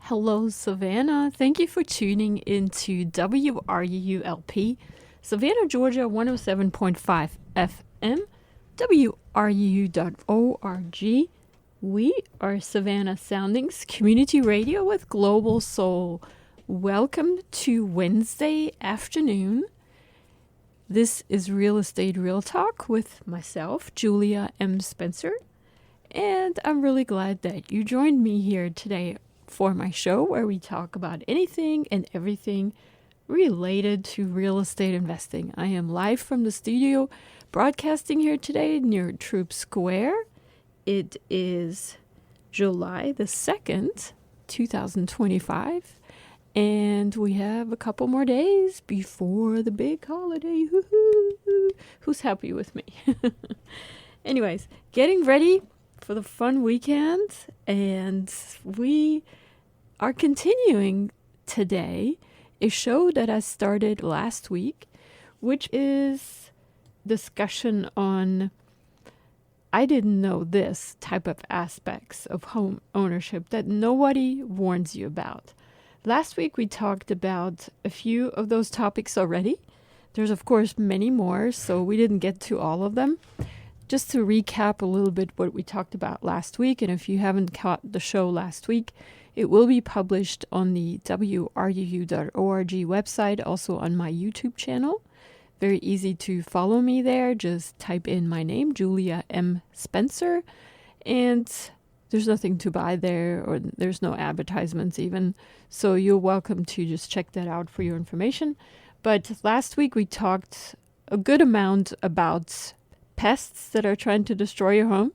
Hello, Savannah. Thank you for tuning into WRULP, Savannah, Georgia 107.5 FM, WRUU.org. We are Savannah Soundings Community Radio with Global Soul. Welcome to Wednesday afternoon. This is Real Estate Real Talk with myself, Julia M. Spencer, and I'm really glad that you joined me here today for my show where we talk about anything and everything related to real estate investing. I am live from the studio broadcasting here today near Troop Square. It is July the 2nd, 2025, and we have a couple more days before the big holiday. Woo-hoo. Who's happy with me? Anyways, getting ready for the fun weekend, and we are continuing today a show that I started last week, which is discussion on I didn't know this type of aspects of home ownership that nobody warns you about. Last week we talked about a few of those topics already. There's of course many more, so we didn't get to all of them. Just to recap a little bit what we talked about last week, and if you haven't caught the show last week, it will be published on the WRUU.org website, also on my YouTube channel. Very easy to follow me there. Just type in my name, Julia M. Spencer, and there's nothing to buy there, or there's no advertisements even, so you're welcome to just check that out for your information. But last week we talked a good amount about pests that are trying to destroy your home.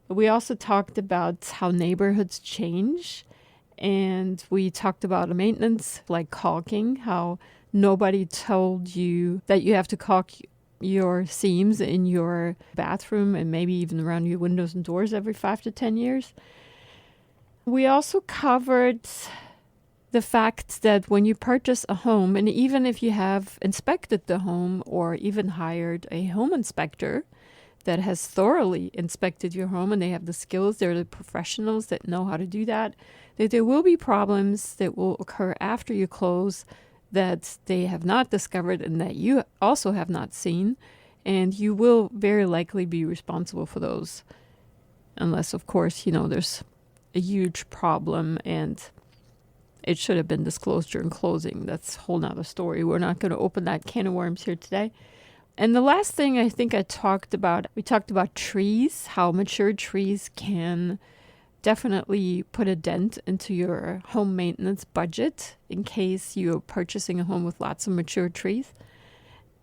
We also talked about how neighborhoods change, and we talked about maintenance like caulking, how nobody told you that you have to caulk your seams in your bathroom and maybe even around your windows and doors every 5 to 10 years. We also covered the fact that when you purchase a home, and even if you have inspected the home or even hired a home inspector that has thoroughly inspected your home and they have the skills, they're the professionals that know how to do that there will be problems that will occur after you close that they have not discovered and that you also have not seen, and you will very likely be responsible for those, unless of course there's a huge problem and it should have been disclosed during closing. That's a whole nother story. We're not going to open that can of worms here today. And the last thing I think we talked about trees, how mature trees can definitely put a dent into your home maintenance budget in case you're purchasing a home with lots of mature trees.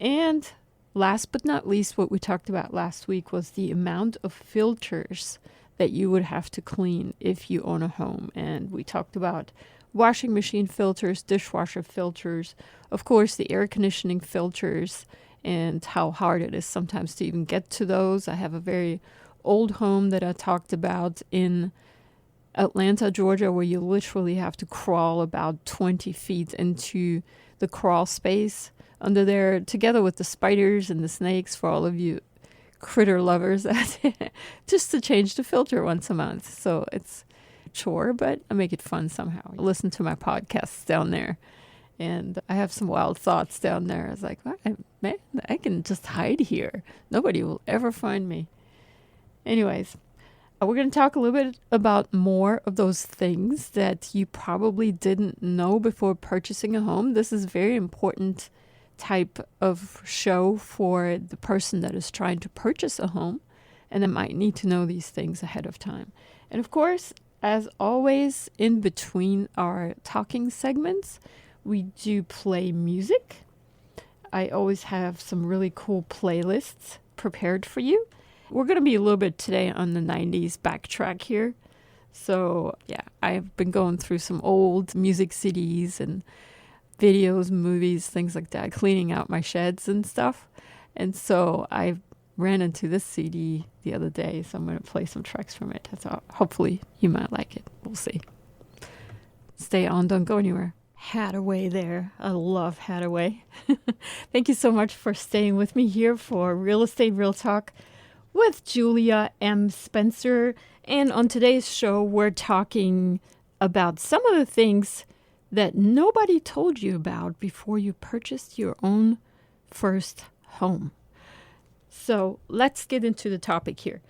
And last but not least, what we talked about last week was the amount of filters that you would have to clean if you own a home. And we talked about washing machine filters, dishwasher filters, of course the air conditioning filters, and how hard it is sometimes to even get to those. I have a very old home that I talked about in Atlanta, Georgia, where you literally have to crawl about 20 feet into the crawl space under there, together with the spiders and the snakes, for all of you critter lovers, just to change the filter once a month. So it's chore, but I make it fun somehow. I listen to my podcasts down there, and I have some wild thoughts down there. I was like, man, I can just hide here. Nobody will ever find me. Anyways, we're going to talk a little bit about more of those things that you probably didn't know before purchasing a home. This is a very important type of show for the person that is trying to purchase a home and that might need to know these things ahead of time. And of course, as always, in between our talking segments, we do play music. I always have some really cool playlists prepared for you. We're going to be a little bit today on the 90s backtrack here. So yeah, I've been going through some old music CDs and videos, movies, things like that, cleaning out my sheds and stuff. And so I ran into this CD the other day, so I'm going to play some tracks from it. So hopefully you might like it. We'll see. Stay on, don't go anywhere. Hadaway there. I love Hadaway. Thank you so much for staying with me here for Real Estate Real Talk with Julia M. Spencer. And on today's show, we're talking about some of the things that nobody told you about before you purchased your own first home. So let's get into the topic here.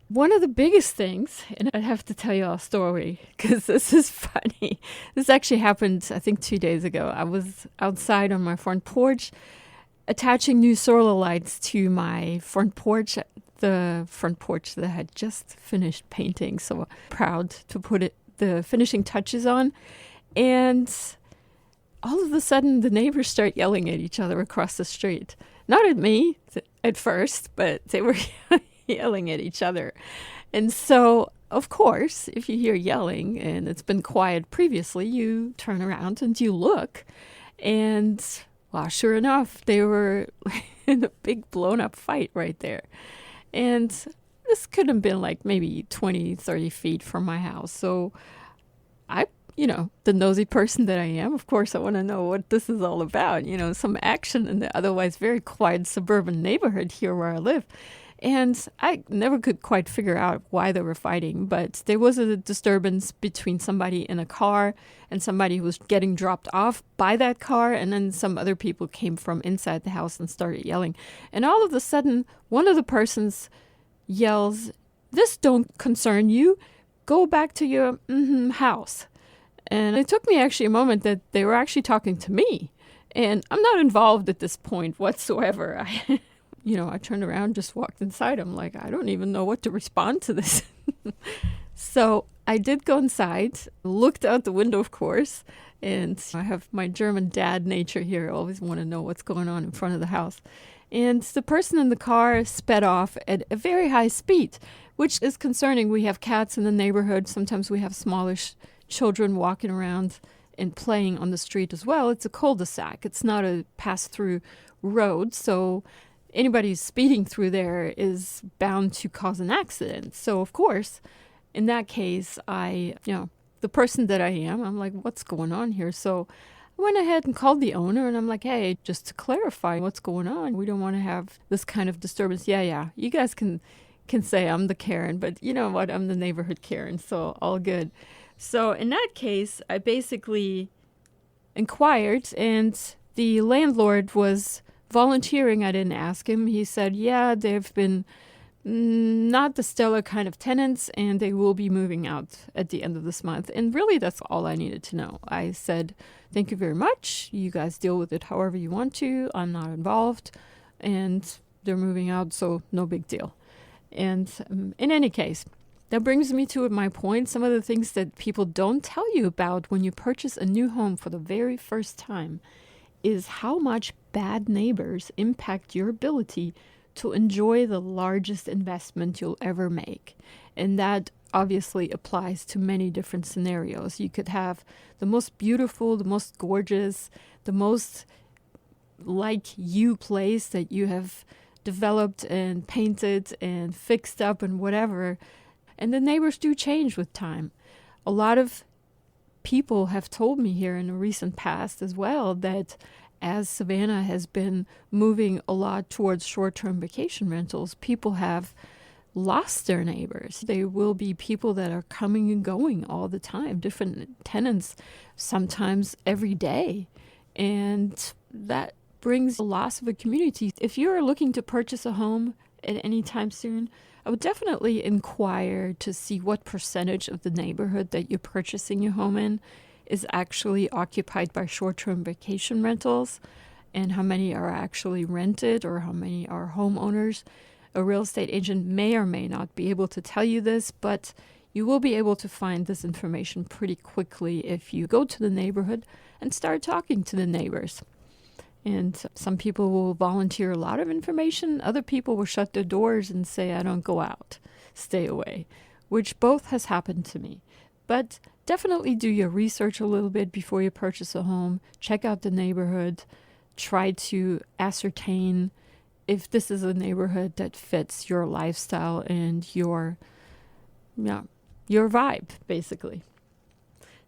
One of the biggest things, and I have to tell you a story because this is funny. This actually happened, I think, 2 days ago. I was outside on my front porch attaching new solar lights to my front porch, the front porch that I had just finished painting. So proud to put the finishing touches on. And all of a sudden, the neighbors start yelling at each other across the street. Not at me at first, but they were yelling at each other. And so, of course, if you hear yelling and it's been quiet previously, you turn around and you look. And, well, sure enough, they were in a big blown up fight right there. And this could have been like maybe 20, 30 feet from my house. So the nosy person that I am, of course, I want to know what this is all about. Some action in the otherwise very quiet suburban neighborhood here where I live. And I never could quite figure out why they were fighting, but there was a disturbance between somebody in a car and somebody who was getting dropped off by that car, and then some other people came from inside the house and started yelling. And all of a sudden, one of the persons yells, "This don't concern you. Go back to your house." And it took me actually a moment that they were actually talking to me. And I'm not involved at this point whatsoever. I turned around, just walked inside. I'm like, I don't even know what to respond to this. So I did go inside, looked out the window, of course. And I have my German dad nature here. I always want to know what's going on in front of the house. And the person in the car sped off at a very high speed, which is concerning. We have cats in the neighborhood. Sometimes we have smallish children walking around and playing on the street as well. It's a cul-de-sac. It's not a pass-through road, so anybody who's speeding through there is bound to cause an accident. So, of course, in that case, the person that I am, I'm like, what's going on here? So I went ahead and called the owner, and I'm like, hey, just to clarify what's going on, we don't want to have this kind of disturbance. Yeah, you guys can say I'm the Karen, but you know what? I'm the neighborhood Karen, so all good. So in that case, I basically inquired, and the landlord was volunteering. I didn't ask him. He said, yeah, they've been not the stellar kind of tenants, and they will be moving out at the end of this month. And really, that's all I needed to know. I said, thank you very much. You guys deal with it however you want to. I'm not involved. And they're moving out, so no big deal. And in any case, that brings me to my point. Some of the things that people don't tell you about when you purchase a new home for the very first time is how much bad neighbors impact your ability to enjoy the largest investment you'll ever make. And that obviously applies to many different scenarios. You could have the most beautiful, the most gorgeous, the most like you place that you have developed and painted and fixed up and whatever. And the neighbors do change with time. A lot of people have told me here in the recent past as well that as Savannah has been moving a lot towards short-term vacation rentals, people have lost their neighbors. There will be people that are coming and going all the time, different tenants, sometimes every day. And that brings a loss of a community. If you're looking to purchase a home at any time soon, I would definitely inquire to see what percentage of the neighborhood that you're purchasing your home in is actually occupied by short-term vacation rentals, and how many are actually rented or how many are homeowners. A real estate agent may or may not be able to tell you this, but you will be able to find this information pretty quickly if you go to the neighborhood and start talking to the neighbors. And some people will volunteer a lot of information. Other people will shut their doors and say, I don't go out, stay away, which both has happened to me. But definitely do your research a little bit before you purchase a home. Check out the neighborhood. Try to ascertain if this is a neighborhood that fits your lifestyle and your vibe, basically.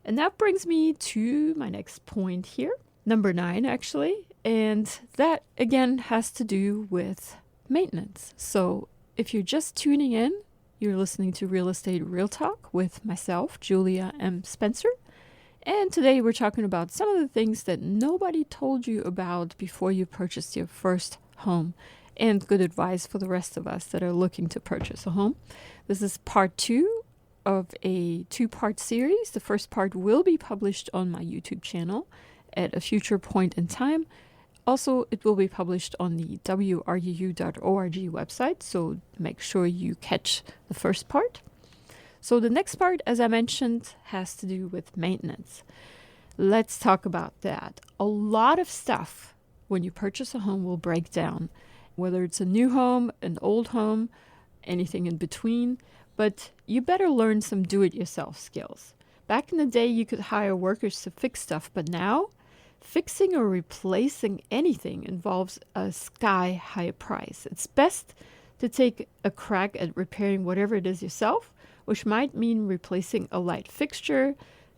And that brings me to my next point here. Number 9, actually. And that, again, has to do with maintenance. So if you're just tuning in, You're listening to Real Estate Real Talk with myself, Julia M. Spencer. And today we're talking about some of the things that nobody told you about before you purchased your first home, and good advice for the rest of us that are looking to purchase a home. This is part 2 of a 2-part series. The first part will be published on my YouTube channel at a future point in time. Also, it will be published on the wruu.org website, so make sure you catch the first part. So the next part, as I mentioned, has to do with maintenance. Let's talk about that. A lot of stuff when you purchase a home will break down, whether it's a new home, an old home, anything in between, but you better learn some do-it-yourself skills. Back in the day, you could hire workers to fix stuff, but now fixing or replacing anything involves a sky-high price. It's best to take a crack at repairing whatever it is yourself, which might mean replacing a light fixture,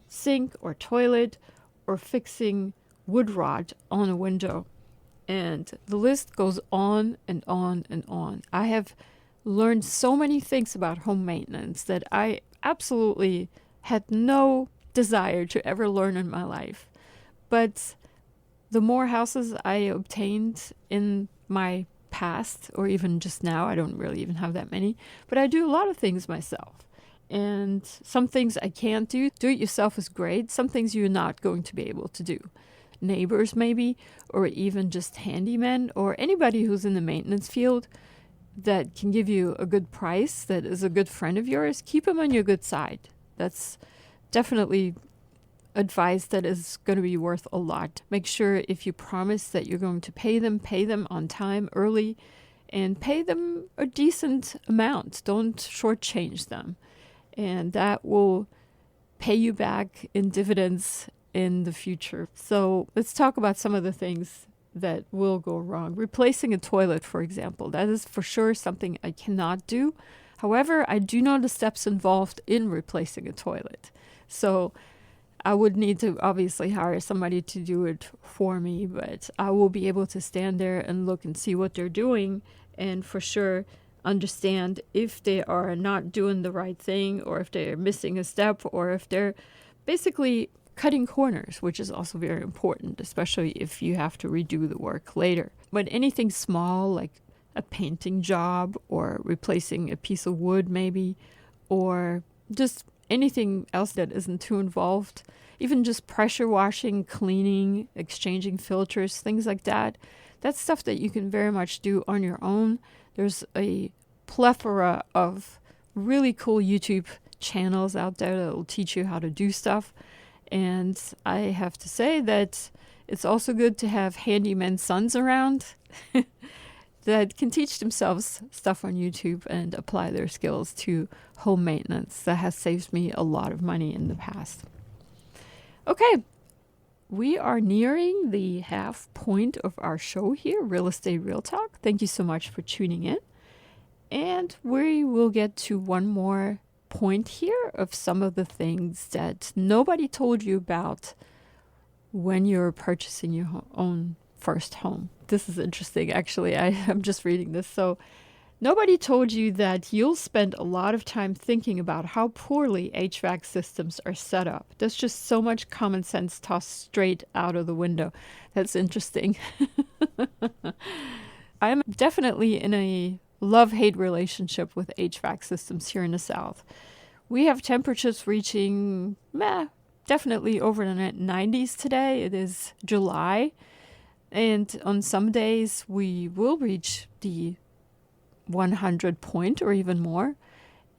sink or toilet, or fixing wood rot on a window. And the list goes on and on and on. I have learned so many things about home maintenance that I absolutely had no desire to ever learn in my life. But the more houses I obtained in my past, or even just now, I don't really even have that many, but I do a lot of things myself. And some things I can't do. Do it yourself is great. Some things you're not going to be able to do. Neighbors maybe, or even just handymen, or anybody who's in the maintenance field that can give you a good price, that is a good friend of yours, keep them on your good side. That's definitely advice that is going to be worth a lot. Make sure if you promise that you're going to pay them on time early, and pay them a decent amount. Don't shortchange them. And that will pay you back in dividends in the future. So let's talk about some of the things that will go wrong. Replacing a toilet, for example, that is for sure something I cannot do. However, I do know the steps involved in replacing a toilet. So I would need to obviously hire somebody to do it for me, but I will be able to stand there and look and see what they're doing, and for sure understand if they are not doing the right thing, or if they're missing a step, or if they're basically cutting corners, which is also very important, especially if you have to redo the work later. But anything small, like a painting job, or replacing a piece of wood maybe, or just anything else that isn't too involved, even just pressure washing, cleaning, exchanging filters, things like that. That's stuff that you can very much do on your own. There's a plethora of really cool YouTube channels out there that will teach you how to do stuff. And I have to say that it's also good to have handyman sons around that can teach themselves stuff on YouTube and apply their skills to home maintenance. That has saved me a lot of money in the past. Okay, we are nearing the half point of our show here, Real Estate Real Talk. Thank you so much for tuning in. And we will get to one more point here of some of the things that nobody told you about when you're purchasing your own first home. This is interesting, actually. I'm just reading this. So nobody told you that you'll spend a lot of time thinking about how poorly HVAC systems are set up. There's just so much common sense tossed straight out of the window. That's interesting. I'm definitely in a love-hate relationship with HVAC systems here in the South. We have temperatures reaching definitely over the 90s today. It is July. And on some days, we will reach the 100 point or even more.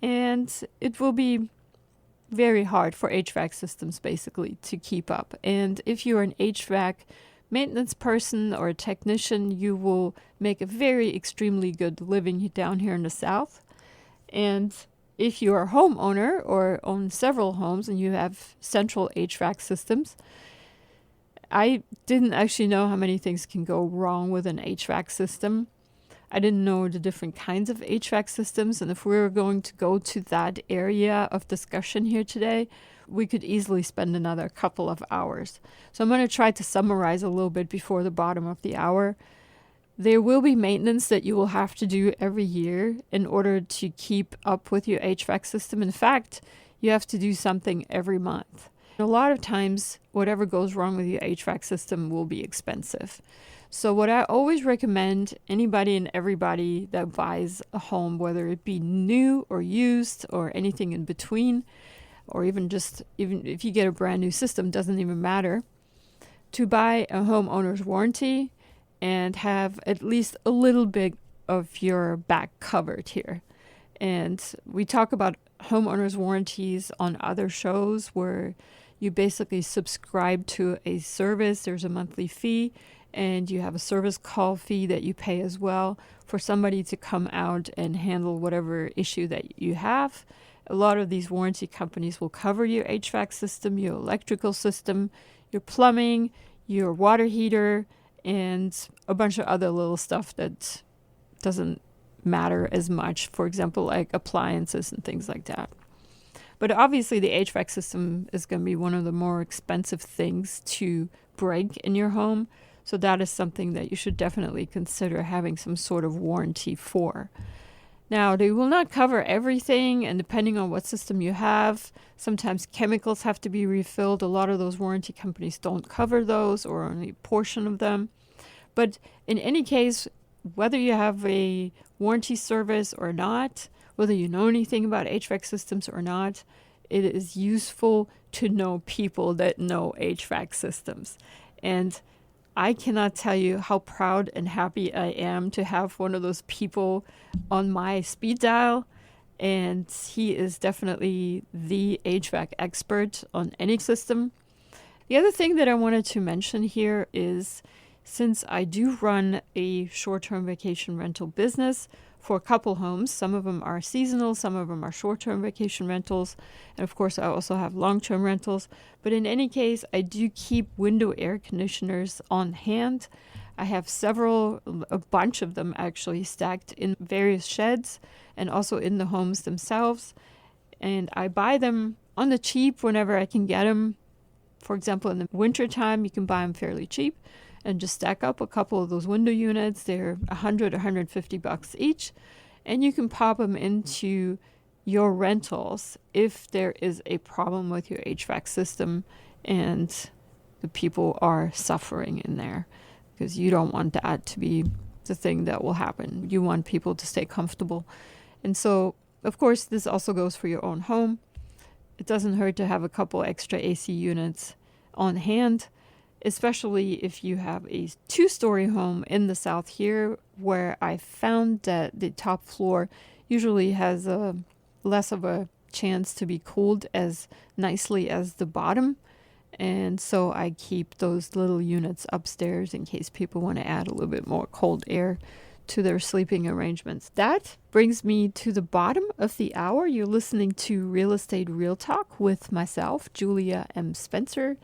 And it will be very hard for HVAC systems basically to keep up. And if you're an HVAC maintenance person or a technician, you will make a very extremely good living down here in the South. And if you're a homeowner or own several homes and you have central HVAC systems, I didn't actually know how many things can go wrong with an HVAC system. I didn't know the different kinds of HVAC systems, and if we were going to go to that area of discussion here today, we could easily spend another couple of hours. So I'm going to try to summarize a little bit before the bottom of the hour. There will be maintenance that you will have to do every year in order to keep up with your HVAC system. In fact, you have to do something every month. A lot of times, whatever goes wrong with your HVAC system will be expensive. So what I always recommend anybody and everybody that buys a home, whether it be new or used or anything in between, or even if you get a brand new system, doesn't even matter, to buy a homeowner's warranty and have at least a little bit of your back covered here. And we talk about homeowners warranties on other shows where you basically subscribe to a service. There's a monthly fee, and you have a service call fee that you pay as well for somebody to come out and handle whatever issue that you have. A lot of these warranty companies will cover your HVAC system, your electrical system, your plumbing, your water heater, and a bunch of other little stuff that doesn't matter as much. For example, like appliances and things like that. But obviously the HVAC system is going to be one of the more expensive things to break in your home. So that is something that you should definitely consider having some sort of warranty for. Now, they will not cover everything, and depending on what system you have, sometimes chemicals have to be refilled. A lot of those warranty companies don't cover those, or only a portion of them. But in any case, whether you have a warranty service or not, whether you know anything about HVAC systems or not, it is useful to know people that know HVAC systems. And I cannot tell you how proud and happy I am to have one of those people on my speed dial. And he is definitely the HVAC expert on any system. The other thing that I wanted to mention here is, since I do run a short-term vacation rental business for a couple homes, some of them are seasonal, some of them are short-term vacation rentals, and of course I also have long-term rentals. But in any case, I do keep window air conditioners on hand. I have a bunch of them actually, stacked in various sheds and also in the homes themselves. And I buy them on the cheap whenever I can get them. For example, in the wintertime, you can buy them fairly cheap and just stack up a couple of those window units. They're $100, $150 each. And you can pop them into your rentals if there is a problem with your HVAC system and the people are suffering in there, because you don't want that to be the thing that will happen. You want people to stay comfortable. And so, of course, this also goes for your own home. It doesn't hurt to have a couple extra AC units on hand, especially if you have a 2-story home in the South here, where I found that the top floor usually has less of a chance to be cooled as nicely as the bottom. And so I keep those little units upstairs in case people want to add a little bit more cold air to their sleeping arrangements. That brings me to the bottom of the hour. You're listening to Real Estate Real Talk with myself, Julia M. Spencer.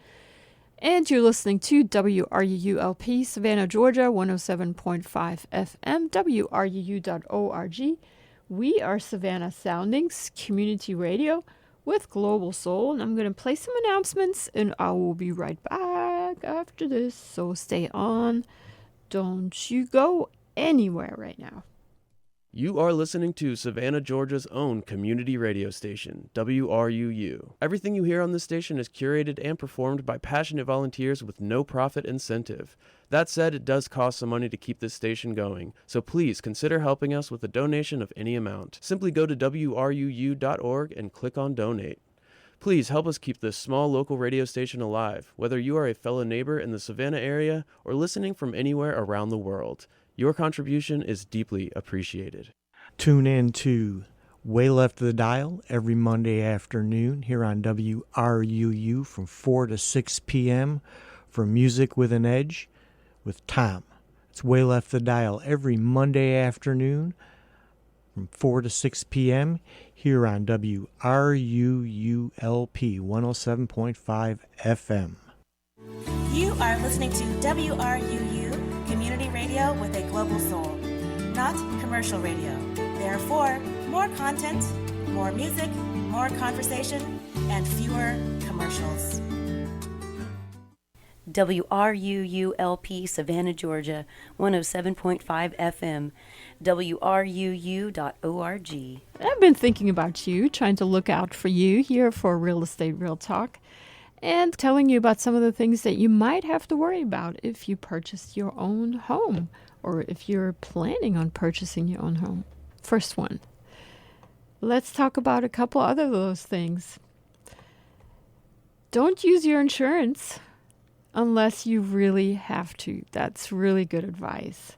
And you're listening to WRUULP, Savannah, Georgia, 107.5 FM, WRUU.org. We are Savannah Soundings Community Radio with Global Soul. And I'm going to play some announcements, and I will be right back after this. So stay on. Don't you go anywhere right now. You are listening to Savannah, Georgia's own community radio station, WRUU. Everything you hear on this station is curated and performed by passionate volunteers with no profit incentive. That said, it does cost some money to keep this station going, so please consider helping us with a donation of any amount. Simply go to WRUU.org and click on Donate. Please help us keep this small local radio station alive, whether you are a fellow neighbor in the Savannah area or listening from anywhere around the world. Your contribution is deeply appreciated. Tune in to Way Left the Dial every Monday afternoon here on WRUU from 4 to 6 p.m. for Music with an Edge with Tom. It's Way Left the Dial every Monday afternoon from 4 to 6 p.m. here on WRUULP 107.5 FM. You are listening to WRUU Community Radio with a global soul, not commercial radio. Therefore, more content, more music, more conversation, and fewer commercials. WRUULP Savannah, Georgia, 107.5 FM, WRUU.org. I've been thinking about you, trying to look out for you here for Real Estate Real Talk, and telling you about some of the things that you might have to worry about if you purchase your own home or if you're planning on purchasing your own home. First one. Let's talk about a couple other of those things. Don't use your insurance unless you really have to. That's really good advice.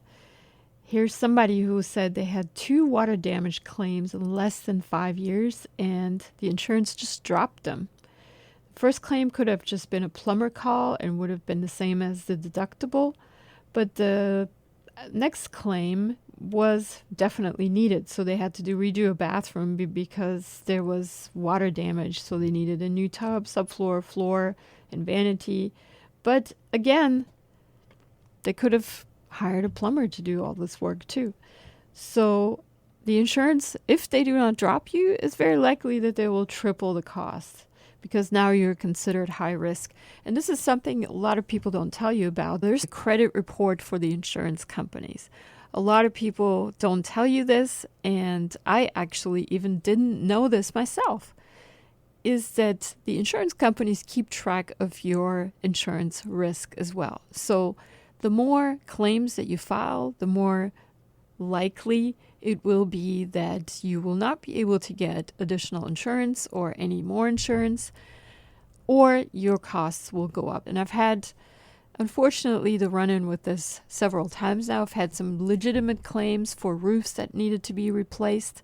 Here's somebody who said they had 2 water damage claims in less than 5 years, and the insurance just dropped them. The first claim could have just been a plumber call and would have been the same as the deductible, but the next claim was definitely needed. So they had to redo a bathroom because there was water damage. So they needed a new tub, subfloor, floor, and vanity. But again, they could have hired a plumber to do all this work too. So the insurance, if they do not drop you, it's very likely that they will triple the cost because now you're considered high risk. And this is something a lot of people don't tell you about. There's a credit report for the insurance companies. A lot of people don't tell you this, and I actually even didn't know this myself, is that the insurance companies keep track of your insurance risk as well. So the more claims that you file, the more likely it will be that you will not be able to get additional insurance or any more insurance, or your costs will go up. And I've had, unfortunately, the run-in with this several times now. I've had some legitimate claims for roofs that needed to be replaced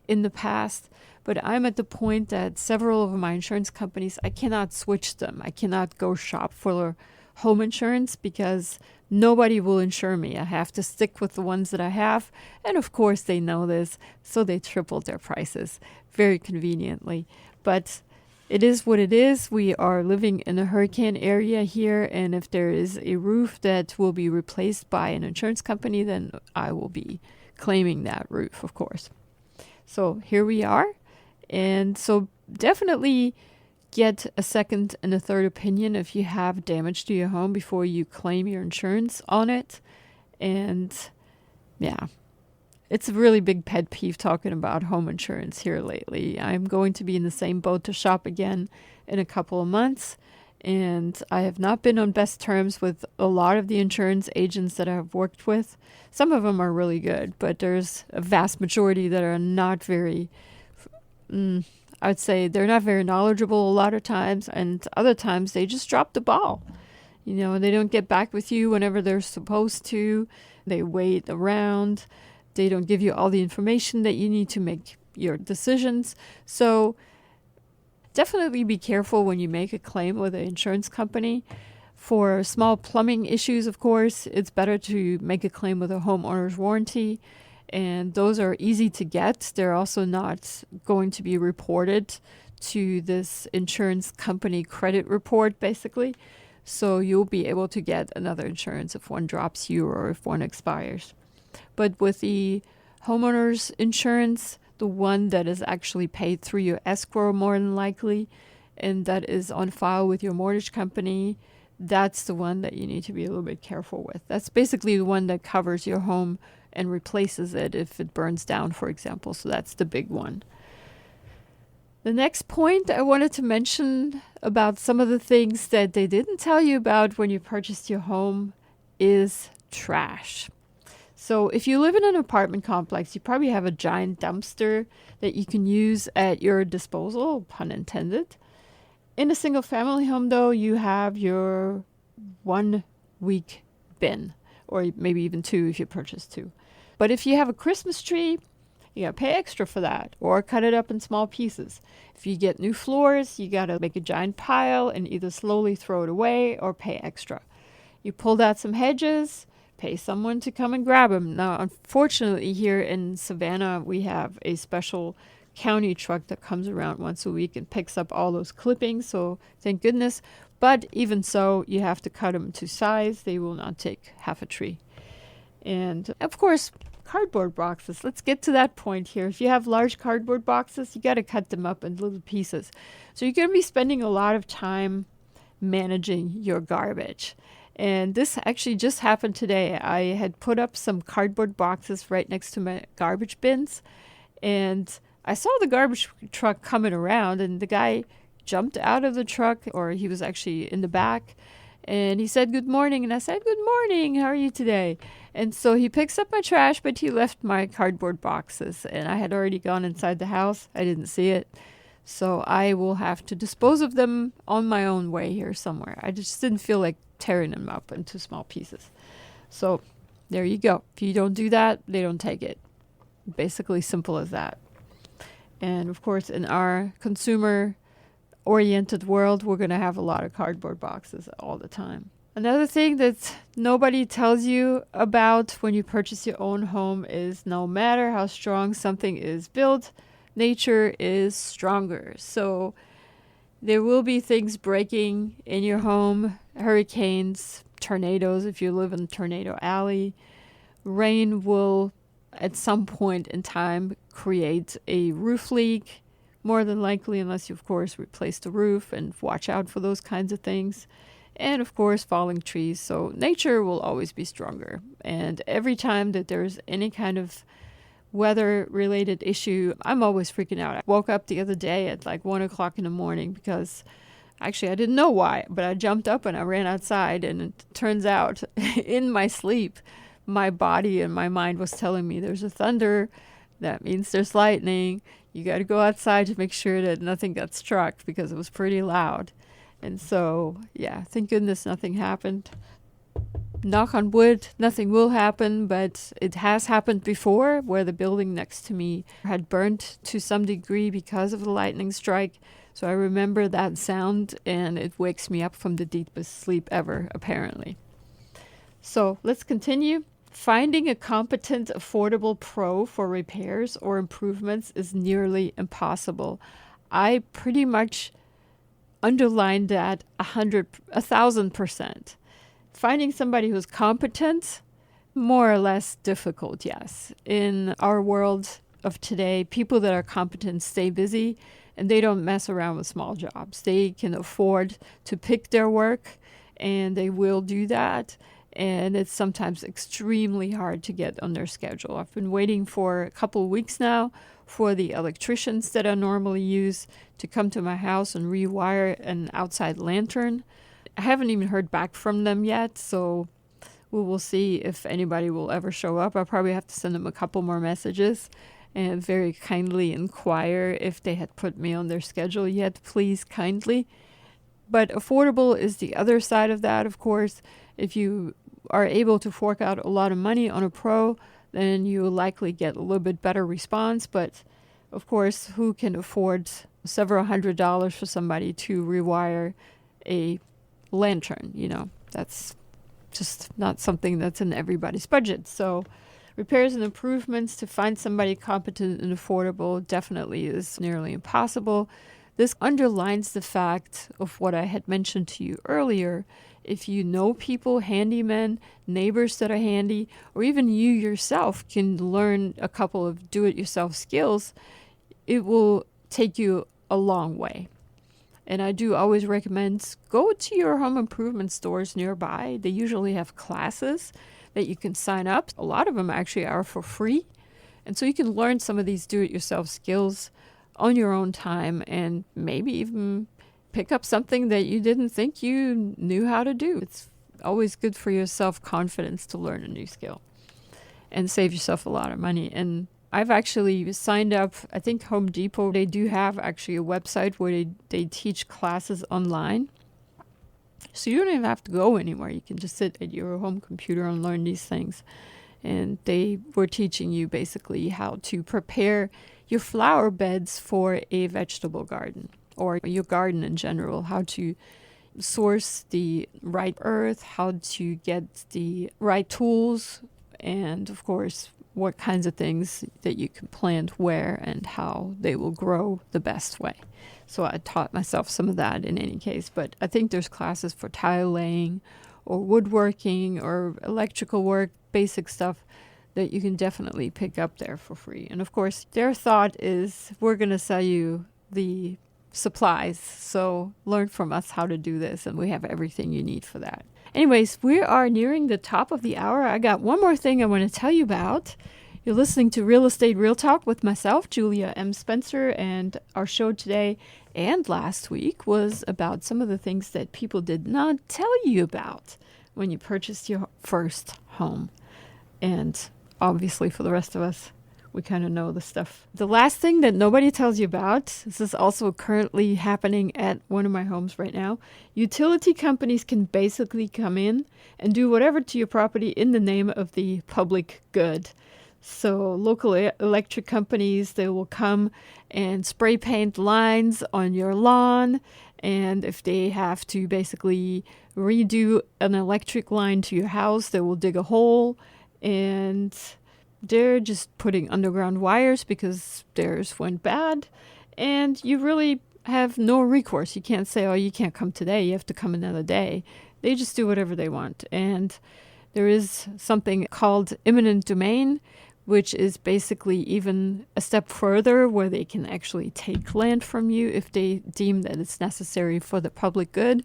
in the past, but I'm at the point that several of my insurance companies, I cannot switch them. I cannot go shop for home insurance because nobody will insure me. I have to stick with the ones that I have, and of course they know this, so they tripled their prices very conveniently. But it is what it is. We are living in a hurricane area here, and if there is a roof that will be replaced by an insurance company, then I will be claiming that roof, of course. So here we are. And so definitely get a second and a third opinion if you have damage to your home before you claim your insurance on it. And yeah, it's a really big pet peeve talking about home insurance here lately. I'm going to be in the same boat to shop again in a couple of months. And I have not been on best terms with a lot of the insurance agents that I've worked with. Some of them are really good, but there's a vast majority that are not very, I'd say they're not very knowledgeable a lot of times. And other times they just drop the ball. You know, they don't get back with you whenever they're supposed to. They wait around. They don't give you all the information that you need to make your decisions. So definitely be careful when you make a claim with an insurance company. For small plumbing issues, of course, it's better to make a claim with a homeowner's warranty. And those are easy to get. They're also not going to be reported to this insurance company credit report, basically. So you'll be able to get another insurance if one drops you or if one expires. But with the homeowner's insurance, the one that is actually paid through your escrow more than likely, and that is on file with your mortgage company, that's the one that you need to be a little bit careful with. That's basically the one that covers your home and replaces it if it burns down, for example. So that's the big one. The next point I wanted to mention about some of the things that they didn't tell you about when you purchased your home is trash. So if you live in an apartment complex, you probably have a giant dumpster that you can use at your disposal, pun intended. In a single family home, though, you have your 1 week bin, or maybe even 2 if you purchase 2. But if you have a Christmas tree, you gotta pay extra for that, or cut it up in small pieces. If you get new floors, you gotta make a giant pile and either slowly throw it away or pay extra. You pulled out some hedges, pay someone to come and grab them. Now, unfortunately, here in Savannah, we have a special county truck that comes around once a week and picks up all those clippings, so thank goodness. But even so, you have to cut them to size. They will not take half a tree. And of course, cardboard boxes. Let's get to that point here. If you have large cardboard boxes, you got to cut them up in little pieces. So you're going to be spending a lot of time managing your garbage. And this actually just happened today. I had put up some cardboard boxes right next to my garbage bins, and I saw the garbage truck coming around, and the guy jumped out of the truck, or he was actually in the back, and he said, "Good morning." And I said, "Good morning. How are you today?" And so he picks up my trash, but he left my cardboard boxes, and I had already gone inside the house. I didn't see it. So I will have to dispose of them on my own way here somewhere. I just didn't feel like tearing them up into small pieces. So there you go. If you don't do that, they don't take it. Basically simple as that. And of course, in our consumer-oriented world, we're going to have a lot of cardboard boxes all the time. Another thing that nobody tells you about when you purchase your own home is no matter how strong something is built, nature is stronger. So there will be things breaking in your home, hurricanes, tornadoes if you live in Tornado Alley. Rain will, at some point in time, create a roof leak, more than likely, unless you, of course, replace the roof and watch out for those kinds of things. And, of course, falling trees. So nature will always be stronger. And every time that there's any kind of weather-related issue, I'm always freaking out. I woke up the other day at like 1 o'clock in the morning because actually I didn't know why, but I jumped up and I ran outside, and it turns out in my sleep, my body and my mind was telling me there's a thunder. That means there's lightning. You got to go outside to make sure that nothing got struck because it was pretty loud. And so, yeah, thank goodness nothing happened. Knock on wood, nothing will happen, but it has happened before where the building next to me had burnt to some degree because of the lightning strike. So I remember that sound, and it wakes me up from the deepest sleep ever, apparently. So let's continue. Finding a competent, affordable pro for repairs or improvements is nearly impossible. I pretty much underlined that 1,000%. Finding somebody who's competent, more or less difficult, yes. In our world of today, people that are competent stay busy, and they don't mess around with small jobs. They can afford to pick their work, and they will do that. And it's sometimes extremely hard to get on their schedule. I've been waiting for a couple of weeks now for the electricians that I normally use to come to my house and rewire an outside lantern. I haven't even heard back from them yet, so we will see if anybody will ever show up. I'll probably have to send them a couple more messages and very kindly inquire if they had put me on their schedule yet, please kindly. But affordable is the other side of that, of course. If you are able to fork out a lot of money on a pro, then you will likely get a little bit better response. But of course, who can afford several $100s for somebody to rewire a lantern? You know, that's just not something that's in everybody's budget. So repairs and improvements to find somebody competent and affordable definitely is nearly impossible. This underlines the fact of what I had mentioned to you earlier. If you know people, handymen, neighbors that are handy, or even you yourself can learn a couple of do-it-yourself skills, it will take you a long way. And I do always recommend go to your home improvement stores nearby. They usually have classes that you can sign up. A lot of them actually are for free. And so you can learn some of these do-it-yourself skills on your own time and maybe even pick up something that you didn't think you knew how to do. It's always good for your self-confidence to learn a new skill and save yourself a lot of money. And I've actually signed up, I think Home Depot, they do have actually a website where they teach classes online. So you don't even have to go anywhere. You can just sit at your home computer and learn these things. And they were teaching you basically how to prepare your flower beds for a vegetable garden or your garden in general, how to source the right earth, how to get the right tools, and of course, what kinds of things that you can plant where and how they will grow the best way. So I taught myself some of that in any case, but I think there's classes for tile laying or woodworking or electrical work, basic stuff that you can definitely pick up there for free. And of course, their thought is we're going to sell you the supplies. So learn from us how to do this, and we have everything you need for that. Anyways, we are nearing the top of the hour. I got one more thing I want to tell you about. You're listening to Real Estate Real Talk with myself, Julia M. Spencer, and our show today and last week was about some of the things that people did not tell you about when you purchased your first home. And obviously for the rest of us, we kind of know the stuff. The last thing that nobody tells you about, this is also currently happening at one of my homes right now. Utility companies can basically come in and do whatever to your property in the name of the public good. So local electric companies, they will come and spray paint lines on your lawn. And if they have to basically redo an electric line to your house, they will dig a hole. And they're just putting underground wires because theirs went bad. And you really have no recourse. You can't say, oh, you can't come today. You have to come another day. They just do whatever they want. And there is something called eminent domain, which is basically even a step further where they can actually take land from you if they deem that it's necessary for the public good.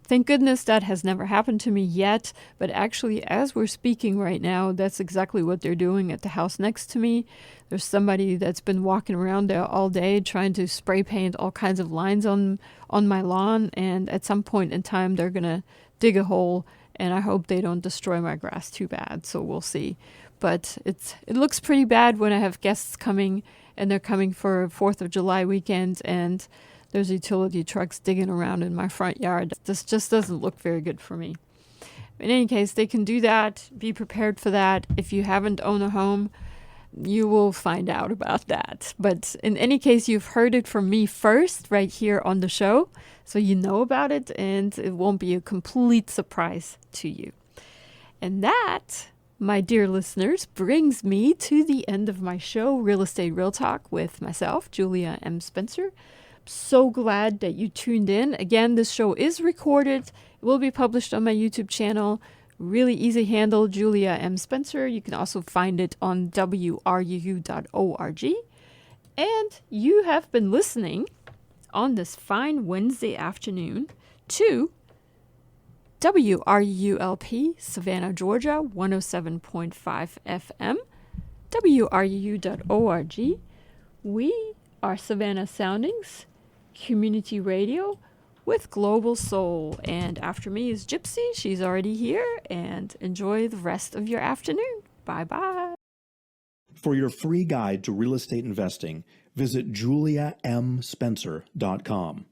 Thank goodness that has never happened to me yet, but actually as we're speaking right now, that's exactly what they're doing at the house next to me. There's somebody that's been walking around there all day trying to spray paint all kinds of lines on my lawn, and at some point in time they're going to dig a hole, and I hope they don't destroy my grass too bad, so we'll see. But it looks pretty bad when I have guests coming, and they're coming for 4th of July weekend, and there's utility trucks digging around in my front yard. This just doesn't look very good for me. In any case, they can do that. Be prepared for that. If you haven't owned a home, you will find out about that. But in any case, you've heard it from me first right here on the show, so you know about it, and it won't be a complete surprise to you. And that, my dear listeners, brings me to the end of my show, Real Estate Real Talk, with myself, Julia M. Spencer. So glad that you tuned in. Again, this show is recorded. It will be published on my YouTube channel. Really easy handle, Julia M. Spencer. You can also find it on wruu.org. And you have been listening on this fine Wednesday afternoon to WRULP, Savannah, Georgia, 107.5 FM, wruu.org. We are Savannah Soundings, community radio with Global Soul. And after me is Gypsy. She's already here. And enjoy the rest of your afternoon. Bye-bye. For your free guide to real estate investing, visit juliamspencer.com.